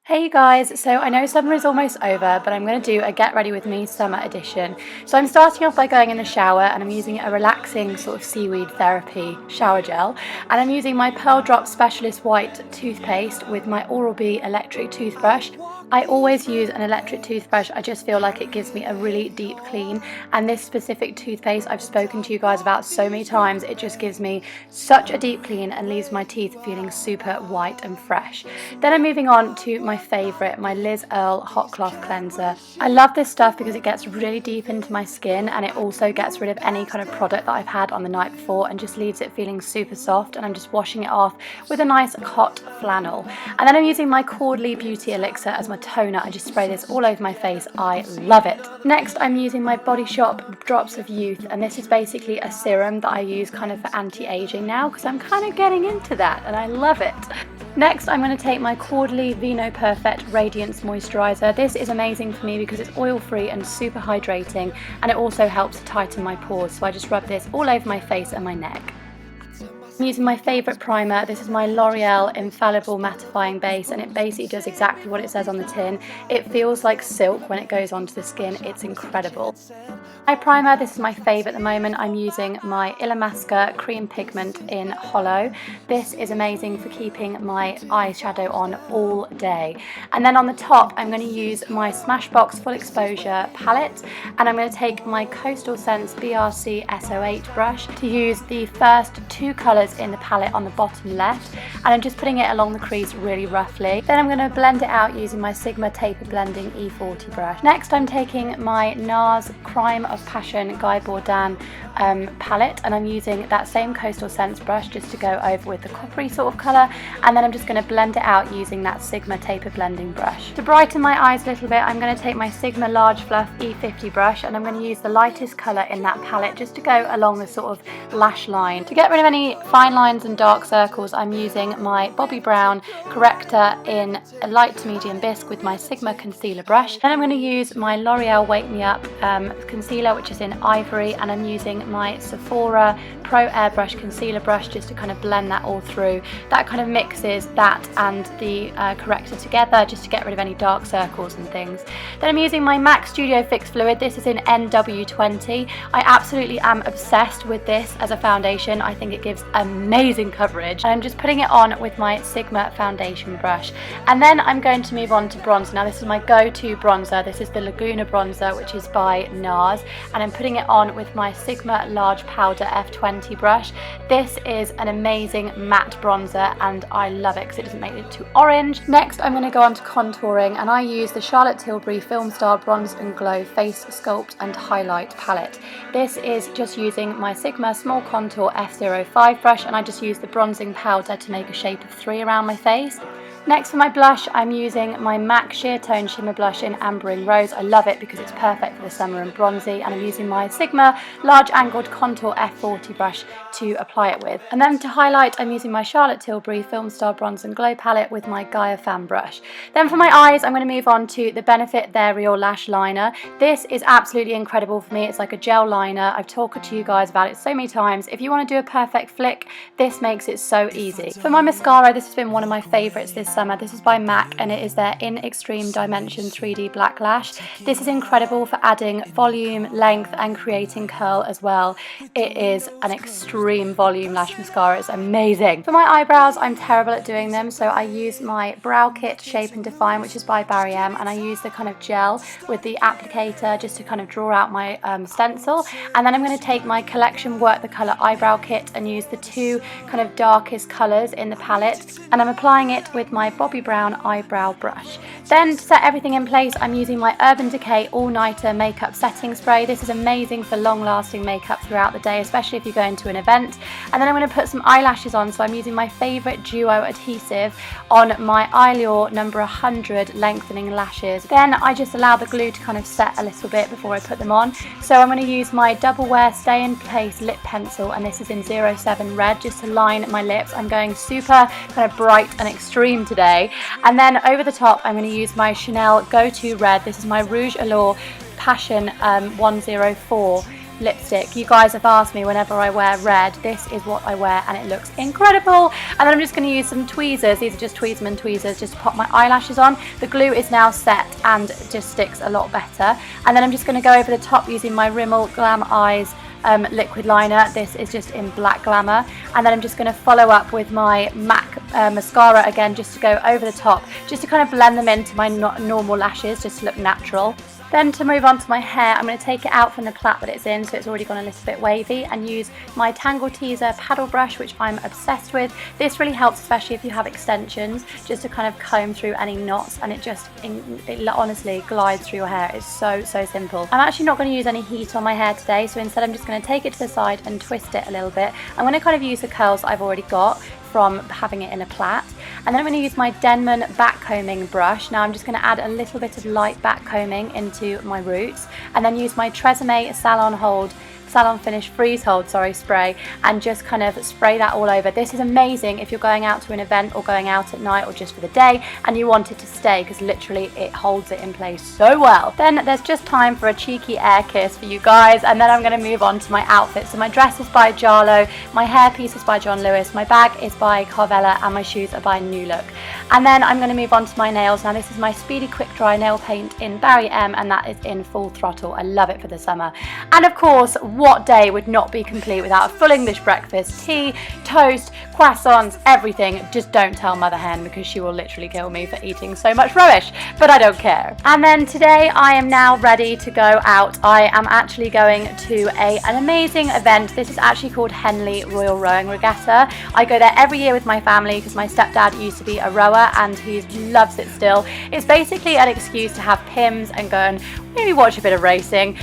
Hey you guys, so I know summer is almost over, but I'm going to do a get ready with me summer edition. So I'm starting off by going in the shower and I'm using a relaxing sort of seaweed therapy shower gel, and I'm using my Pearl Drop Specialist White toothpaste with my Oral-B electric toothbrush. I always use an electric toothbrush. I just feel like it gives me a really deep clean, and this specific toothpaste I've spoken to you guys about so many times. It just gives me such a deep clean and leaves my teeth feeling super white and fresh. Then I'm moving on to my favourite, my Liz Earle Hot Cloth Cleanser. I love this stuff because it gets really deep into my skin, and it also gets rid of any kind of product that I've had on the night before and just leaves it feeling super soft, and I'm just washing it off with a nice hot flannel. And then I'm using my Caudalie Beauty Elixir as my toner. I just spray this all over my face. I love it. Next I'm using my Body Shop Drops of Youth, and this is basically a serum that I use kind of for anti-aging now because I'm kind of getting into that and I love it. Next I'm going to take my Caudalie Vinoperfect Radiance Moisturiser. This is amazing for me because it's oil free and super hydrating, and it also helps to tighten my pores, so I just rub this all over my face and my neck. I'm using my favourite primer. This is my L'Oreal Infallible Mattifying Base, and it basically does exactly what it says on the tin. It feels like silk when it goes onto the skin. It's incredible. My primer, this is my favourite at the moment. I'm using my Illamasqua Cream Pigment in Hollow. This is amazing for keeping my eyeshadow on all day. And then on the top I'm going to use my Smashbox Full Exposure palette, and I'm going to take my Coastal Scents BRC SO8 brush to use the first two colours in the palette on the bottom left, and I'm just putting it along the crease really roughly. Then I'm going to blend it out using my Sigma Taper Blending E40 brush. Next I'm taking my Nars Crime of Passion Guy Bourdin palette, and I'm using that same Coastal Scents brush just to go over with the coppery sort of colour, and then I'm just going to blend it out using that Sigma Taper Blending brush. To brighten my eyes a little bit, I'm going to take my Sigma Large Fluff E50 brush, and I'm going to use the lightest colour in that palette just to go along the sort of lash line. To get rid of any fine lines and dark circles, I'm using my Bobbi Brown Corrector in a light to medium bisque with my Sigma concealer brush. Then I'm going to use my L'Oreal Wake Me Up concealer, which is in Ivory, and I'm using my Sephora Pro Airbrush concealer brush just to kind of blend that all through. That kind of mixes that and the corrector together just to get rid of any dark circles and things. Then I'm using my MAC Studio Fix Fluid. This is in NW20. I absolutely am obsessed with this as a foundation. I think it gives amazing coverage, and I'm just putting it on with my Sigma foundation brush. And then I'm going to move on to bronzer. Now this is my go-to bronzer. This is the Laguna bronzer, which is by Nars, and I'm putting it on with my Sigma Large Powder F20 brush. This is an amazing matte bronzer and I love it because it doesn't make it too orange. Next I'm going to go on to contouring, and I use the Charlotte Tilbury Film Star Bronze and Glow Face Sculpt and Highlight palette. This is just using my Sigma Small Contour F05 brush, and I just use the bronzing powder to make a shape of 3 around my face. Next for my blush, I'm using my MAC Sheer Tone Shimmer Blush in Ambering Rose. I love it because it's perfect for the summer and bronzy, and I'm using my Sigma Large Angled Contour F40 brush to apply it with. And then to highlight, I'm using my Charlotte Tilbury Film Star Bronze and Glow palette with my Gaia Fan brush. Then for my eyes, I'm going to move on to the Benefit They're Real Lash Liner. This is absolutely incredible for me. It's like a gel liner. I've talked to you guys about it so many times. If you want to do a perfect flick, this makes it so easy. For my mascara, this has been one of my favourites this summer. This is by MAC, and it is their In Extreme Dimension 3D Black Lash. This is incredible for adding volume, length and creating curl as well. It is an extreme volume lash mascara. It's amazing. For my eyebrows, I'm terrible at doing them, so I use my Brow Kit Shape and Define, which is by Barry M, and I use the kind of gel with the applicator just to kind of draw out my stencil. And then I'm going to take my Collection Work the Colour Eyebrow Kit and use the 2 kind of darkest colours in the palette, and I'm applying it with my Bobbi Brown eyebrow brush. Then to set everything in place, I'm using my Urban Decay All Nighter Makeup Setting Spray. This is amazing for long lasting makeup throughout the day, especially if you're going to an event. And then I'm going to put some eyelashes on, so I'm using my favourite duo adhesive on my Allure number 100 lengthening lashes. Then I just allow the glue to kind of set a little bit before I put them on. So I'm going to use my Double Wear Stay in Place lip pencil, and this is in 07 Red, just to line my lips. I'm going super kind of bright and extreme today. And then over the top I'm going to use my Chanel Go To Red. This is my Rouge Allure Passion 104 lipstick. You guys have asked me whenever I wear red, this is what I wear and it looks incredible. And then I'm just going to use some tweezers. These are just Tweezerman tweezers just to pop my eyelashes on. The glue is now set and just sticks a lot better. And then I'm just going to go over the top using my Rimmel Glam Eyes liquid liner. This is just in Black Glamour. And then I'm just going to follow up with my MAC mascara again, just to go over the top, just to kind of blend them into my normal lashes, just to look natural. Then to move on to my hair, I'm going to take it out from the plait that it's in, so it's already gone a little bit wavy, and use my Tangle Teezer paddle brush, which I'm obsessed with. This really helps, especially if you have extensions, just to kind of comb through any knots, and it honestly glides through your hair. It's so simple. I'm actually not going to use any heat on my hair today, so instead I'm just going to take it to the side and twist it a little bit. I'm going to kind of use the curls that I've already got from having it in a plait, and then I'm going to use my Denman back combing brush. Now I'm just going to add a little bit of light back combing into my roots, and then use my Tresemme Salon Finish Freeze Hold spray, and just kind of spray that all over. This is amazing if you're going out to an event or going out at night or just for the day and you want it to stay, because literally it holds it in place so well. Then there's just time for a cheeky air kiss for you guys, and then I'm going to move on to my outfit. So my dress is by Jarlo, my hairpiece is by John Lewis, my bag is by Carvela, and my shoes are by New Look. And then I'm going to move on to my nails. Now this is my Speedy Quick Dry nail paint in Barry M, and that is in Full Throttle. I love it for the summer. And of course, what day would not be complete without a full English breakfast? Tea, toast, croissants, everything. Just don't tell Mother Hen, because she will literally kill me for eating so much rubbish, but I don't care. And then today I am now ready to go out. I am actually going to an amazing event. This is actually called Henley Royal Rowing Regatta. I go there every year with my family because my stepdad used to be a rower and he loves it still. It's basically an excuse to have Pimm's and go and maybe watch a bit of racing,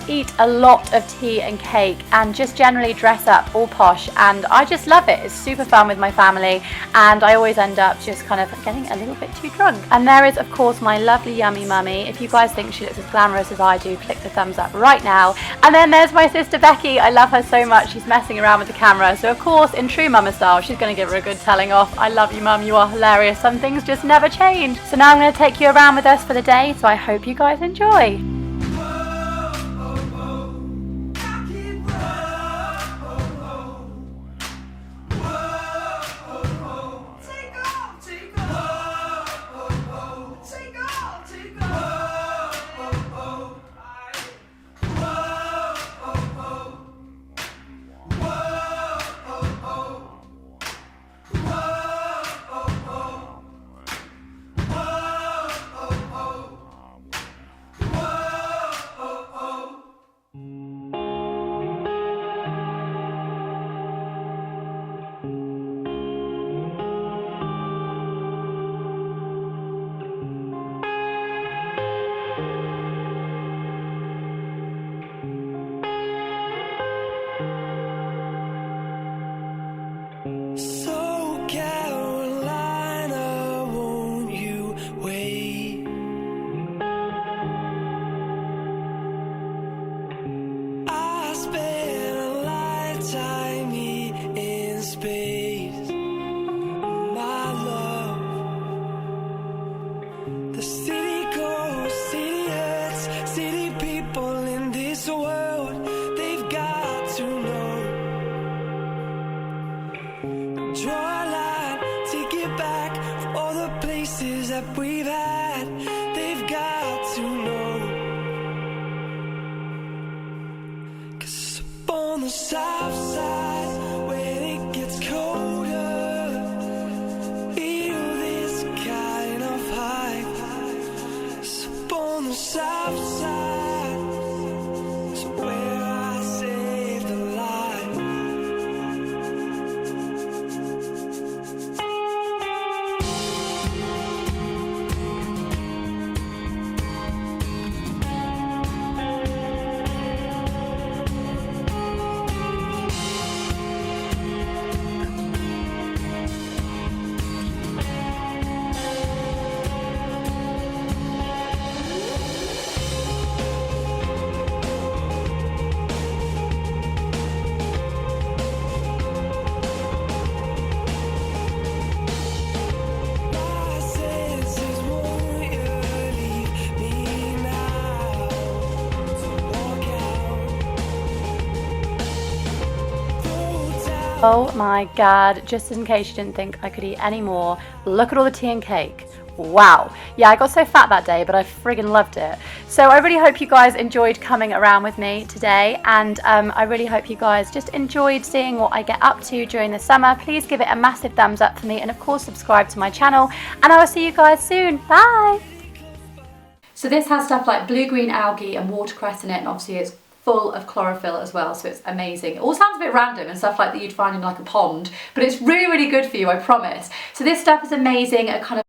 eat a lot of tea and cake, and just generally dress up all posh, and I just love it. It's super fun with my family, and I always end up just kind of getting a little bit too drunk. And there is of course my lovely yummy mummy. If you guys think she looks as glamorous as I do, click the thumbs up right now. And then there's my sister Becky. I love her so much. She's messing around with the camera, so of course in true mama style she's going to give her a good telling off. I love you, mum, you are hilarious. Some things just never change. So now I'm going to take you around with us for the day, so I hope you guys enjoy. Oh my god, just in case you didn't think I could eat any more, look at all the tea and cake. Wow. Yeah, I got so fat that day, but I friggin' loved it. So I really hope you guys enjoyed coming around with me today, and I really hope you guys just enjoyed seeing what I get up to during the summer. Please give it a massive thumbs up for me, and of course subscribe to my channel, and I will see you guys soon. Bye! So this has stuff like blue-green algae and watercress in it, and obviously it's full of chlorophyll as well, so it's amazing. It all sounds a bit random and stuff like that you'd find in like a pond, but it's really, really good for you, I promise. So this stuff is amazing at kind of